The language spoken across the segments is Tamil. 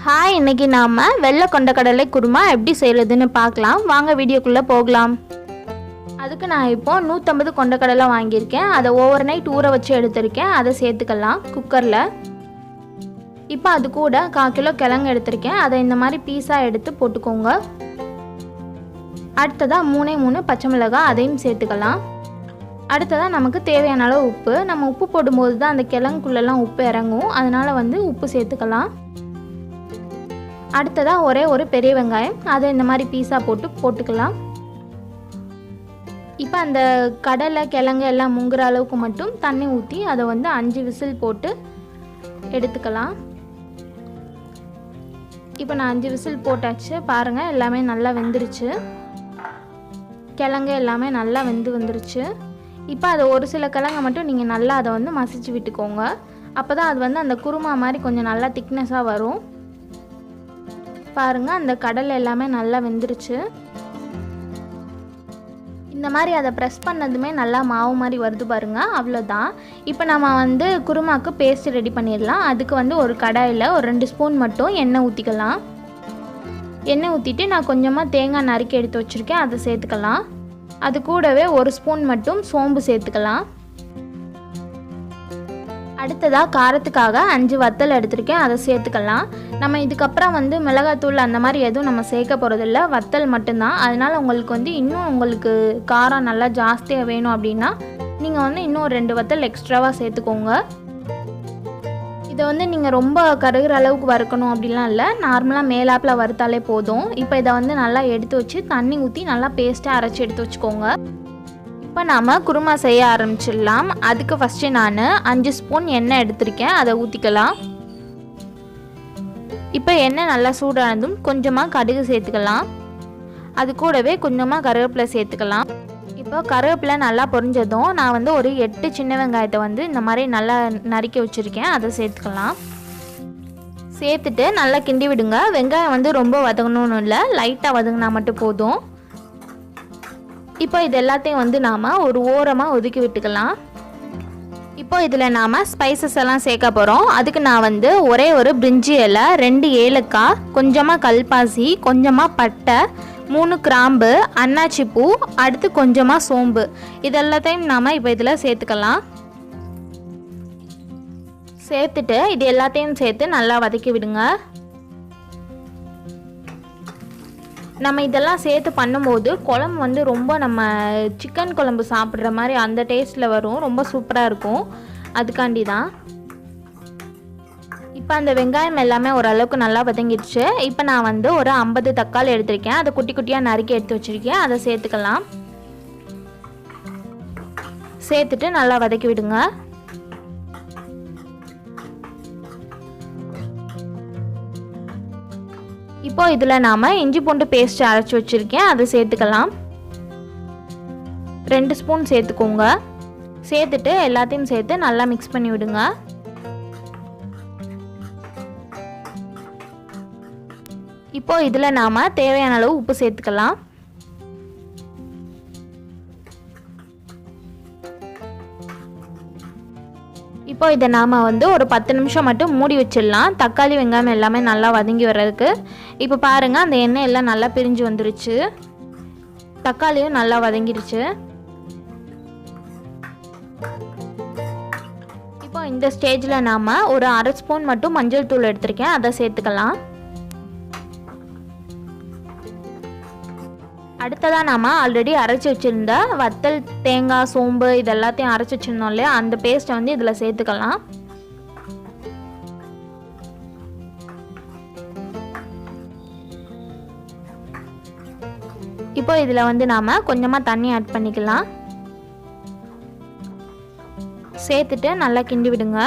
ஹாய், இன்னைக்கு நாம வெள்ளை கொண்டக்கடலை குருமா எப்படி செய்யறதுன்னு பார்க்கலாம். வாங்க வீடியோக்குள்ள போகலாம். அதுக்கு நான் இப்போ 150 கொண்டக்கடலை வாங்கியிருக்கேன். அதை ஓவர் நைட் ஊற வச்சு எடுத்திருக்கேன். அதை சேர்த்துக்கலாம் குக்கரில். இப்போ அது கூட 1/4 கிலோ கிழங்கு எடுத்திருக்கேன். அதை இந்த மாதிரி பீஸாக எடுத்து போட்டுக்கோங்க. அடுத்ததாக 3 பச்சை மிளகாய், அதையும் சேர்த்துக்கலாம். அடுத்ததாக நமக்கு தேவையான அளவு உப்பு. நம்ம உப்பு போடும்போது தான் அந்த கிழங்குக்குள்ளெல்லாம் உப்பு இறங்கும், அதனால் உப்பு சேர்த்துக்கலாம். அடுத்ததாக ஒரு பெரிய வெங்காயம், அதை இந்த மாதிரி பீஸாக போட்டுக்கலாம். இப்போ அந்த கடலை கிழங்கு எல்லாம் முங்குற அளவுக்கு மட்டும் தண்ணி ஊற்றி அதை 5 விசில் போட்டு எடுத்துக்கலாம். இப்போ நான் 5 விசில் போட்டாச்சு. பாருங்கள், எல்லாமே நல்லா வெந்துருச்சு. கிழங்கு எல்லாமே நல்லா வந்துருச்சு. இப்போ அதை ஒரு சில கிழங்கை மட்டும் நீங்கள் நல்லா அதை மசிச்சு விட்டுக்கோங்க. அப்போ தான் அது அந்த குருமா மாதிரி கொஞ்சம் நல்லா திக்னஸாக வரும். பாருங்கள், அந்த கடலை எல்லாமே நல்லா வெந்துருச்சு. இந்த மாதிரி அதை ப்ரெஸ் பண்ணதுமே நல்லா மாவு மாதிரி வருது பாருங்கள், அவ்வளோதான். இப்போ நம்ம குருமாக்கு பேஸ்ட் ரெடி பண்ணிடலாம். அதுக்கு ஒரு கடாயில் ஒரு 2 ஸ்பூன் மட்டும் எண்ணெய் ஊற்றிக்கலாம். எண்ணெய் ஊற்றிட்டு நான் கொஞ்சமாக தேங்காய் நறுக்கி எடுத்து வச்சுருக்கேன், அதை சேர்த்துக்கலாம். அது கூடவே 1 ஸ்பூன் மட்டும் சோம்பு சேர்த்துக்கலாம். அடுத்ததாக காரத்துக்காக 5 வத்தல் எடுத்திருக்கேன், அதை சேர்த்துக்கலாம். நம்ம இதுக்கப்புறம் மிளகாத்தூள் அந்த மாதிரி எதுவும் நம்ம சேர்க்க போகிறதில்ல, வத்தல் மட்டும்தான். அதனால் உங்களுக்கு காரம் நல்லா ஜாஸ்தியாக வேணும் அப்படின்னா நீங்கள் இன்னும் 2 வத்தல் எக்ஸ்ட்ராவாக சேர்த்துக்கோங்க. இதை நீங்கள் ரொம்ப கருகிற அளவுக்கு வறுக்கணும் அப்படிலாம் இல்லை, நார்மலாக மேலாப்பில் வறுத்தாலே போதும். இப்போ இதை நல்லா எடுத்து வச்சு தண்ணி ஊற்றி நல்லா பேஸ்ட்டாக அரைச்சி எடுத்து வச்சுக்கோங்க. இப்போ நாம் குருமா செய்ய ஆரம்பிச்சிடலாம். அதுக்கு ஃபஸ்ட்டு நான் 5 ஸ்பூன் எண்ணெய் எடுத்திருக்கேன், அதை ஊற்றிக்கலாம். இப்போ எண்ணெய் நல்லா சூடானதும் கொஞ்சமாக கடுகு சேர்த்துக்கலாம். அது கூடவே கொஞ்சமாக கருவேப்பிலை சேர்த்துக்கலாம். இப்போ கருவேப்பிலை நல்லா பொரிஞ்சதும் நான் ஒரு 8 சின்ன வெங்காயத்தை இந்த மாதிரி நல்லா நறுக்கி வச்சுருக்கேன், அதை சேர்த்துக்கலாம். சேர்த்துட்டு நல்லா கிண்டி விடுங்க. வெங்காயம் ரொம்ப வதங்கணும்னு இல்லை, லைட்டாக வதங்கினா மட்டும் போதும். இப்போ இது எல்லாத்தையும் நாம் ஒரு ஓரமாக ஒதுக்கி விட்டுக்கலாம். இப்போ இதில் நாம் ஸ்பைசஸ் எல்லாம் சேர்க்க போகிறோம். அதுக்கு நான் ஒரு பிரிஞ்சி இலை, 2 ஏலக்காய், கொஞ்சமாக கல்பாசி, கொஞ்சமாக பட்டை, 3 கிராம்பு, அன்னாச்சி பூ, அடுத்து கொஞ்சமாக சோம்பு, இது எல்லாத்தையும் நாம் இப்போ இதில் சேர்த்துக்கலாம். சேர்த்துட்டு இது எல்லாத்தையும் சேர்த்து நல்லா வதக்கி விடுங்க. நம்ம இதெல்லாம் சேர்த்து பண்ணும்போது குழம்பு ரொம்ப நம்ம சிக்கன் குழம்பு சாப்பிட்ற மாதிரி அந்த டேஸ்ட்டில் வரும், ரொம்ப சூப்பராக இருக்கும். அதுக்காண்டி தான். இப்போ அந்த வெங்காயம் எல்லாமே ஓரளவுக்கு நல்லா வதங்கிடுச்சு. இப்போ நான் ஒரு 50 தக்காளி எடுத்திருக்கேன், அதை குட்டி குட்டியாக நறுக்கி எடுத்து வச்சுருக்கேன், அதை சேர்த்துக்கலாம். சேர்த்துட்டு நல்லா வதக்கி விடுங்க. இப்போ இதில் நாம் இஞ்சி பூண்டு பேஸ்ட் அரைச்சி வச்சுருக்கேன், அதை சேர்த்துக்கலாம். 2 ஸ்பூன் சேர்த்துக்கோங்க. சேர்த்துட்டு எல்லாத்தையும் சேர்த்து நல்லா மிக்ஸ் பண்ணி விடுங்க. இப்போ இதில் நாம் தேவையான அளவு உப்பு சேர்த்துக்கலாம். இப்போ இதை நாம் ஒரு 10 நிமிஷம் மட்டும் மூடி வச்சிடலாம், தக்காளி வெங்காயம் எல்லாமே நல்லா வதங்கி வர்றதுக்கு. இப்போ பாருங்கள், அந்த எண்ணெய் எல்லாம் நல்லா பிரிஞ்சு வந்துருச்சு, தக்காளியும் நல்லா வதங்கிடுச்சு. இப்போ இந்த ஸ்டேஜில் நாம் ஒரு 1/2 ஸ்பூன் மட்டும் மஞ்சள் தூள் எடுத்திருக்கேன், அதை சேர்த்துக்கலாம். அடுத்ததாக நாம் ஆல்ரெடி அரைச்சி வச்சுருந்த வத்தல், தேங்காய், சோம்பு இது எல்லாத்தையும் அரைச்சி வச்சுருந்தோம் இல்லையா, அந்த பேஸ்ட்டை இதில் சேர்த்துக்கலாம். இப்போ இதில் நாம் கொஞ்சமாக தண்ணி ஆட் பண்ணிக்கலாம். சேர்த்துட்டு நல்லா கிண்டி விடுங்க.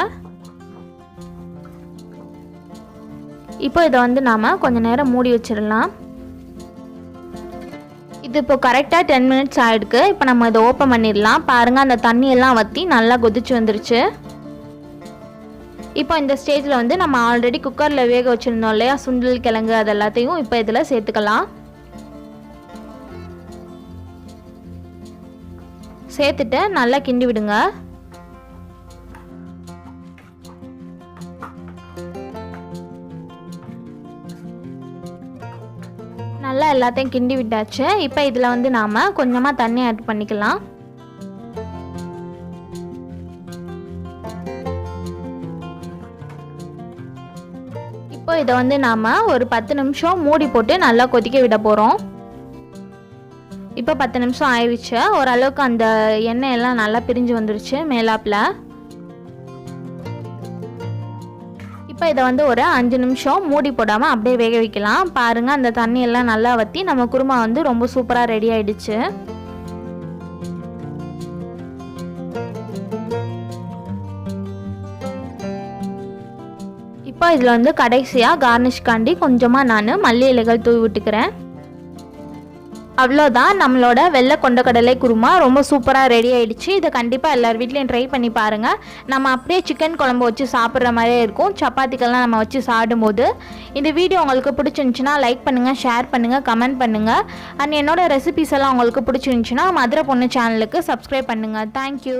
இப்போ இதை நாம் கொஞ்சம் நேரம் மூடி வச்சிடலாம். இது இப்போ கரெக்டாக 10 மினிட்ஸ் ஆகிடுக்கு. இப்போ நம்ம இதை ஓப்பன் பண்ணிடலாம். பாருங்கள், அந்த தண்ணியெல்லாம் வற்றி நல்லா கொதிச்சு வந்துருச்சு. இப்போ இந்த ஸ்டேஜில் நம்ம ஆல்ரெடி குக்கரில் வேக வச்சுருந்தோம் இல்லையா சுண்டல், கிழங்கு, அது எல்லாத்தையும் இப்போ இதில் சேர்த்துக்கலாம். சேர்த்துட்டு நல்லா கிண்டி விடுங்க. நல்லா எல்லாத்தையும் கிண்டி விட்டாச்சு. இப்போ இதில் வந்து நாம் கொஞ்சமாக தண்ணி ஆட் பண்ணிக்கலாம். இப்போ இதை வந்து நாம் ஒரு 10 நிமிஷம் மூடி போட்டு நல்லா கொதிக்க விட போகிறோம். இப்போ 10 நிமிஷம் ஆயிடுச்சு. ஓரளவுக்கு அந்த எண்ணெய் எல்லாம் நல்லா பிரிஞ்சு வந்துருச்சு மேலாப்பில். இப்போ இதை வந்து ஒரு 5 நிமிஷம் மூடி போடாமல் அப்படியே வேக வைக்கலாம். பாருங்கள், அந்த தண்ணி எல்லாம் நல்லா வற்றி நம்ம குருமா வந்து ரொம்ப சூப்பராக ரெடி ஆயிடுச்சு. இப்போ இதில் வந்து கடைசியாக கார்னிஷ்காண்டி கொஞ்சமாக நான் மல்லி இலைகள் தூவி விட்டுக்கிறேன். அவ்வளோதான், நம்மளோட வெள்ளை கொண்டக்கடலை குருமா ரொம்ப சூப்பராக ரெடி ஆகிடுச்சு. இதை கண்டிப்பாக எல்லார் வீட்லேயும் ட்ரை பண்ணி பாருங்கள். நம்ம அப்படியே சிக்கன் குழம்பு வச்சு சாப்பிட்ற மாதிரியே இருக்கும், சப்பாத்திக்கெல்லாம் நம்ம வச்சு சாப்பிடும்போது. இந்த வீடியோ உங்களுக்கு பிடிச்சிருந்துச்சுன்னா லைக் பண்ணுங்கள், ஷேர் பண்ணுங்கள், கமெண்ட் பண்ணுங்கள். அண்ட் என்னோடய ரெசிபிஸ் எல்லாம் உங்களுக்கு பிடிச்சிருந்துச்சுன்னா மதுரை பொண்ணு சேனலுக்கு சப்ஸ்கிரைப் பண்ணுங்கள். தேங்க்யூ.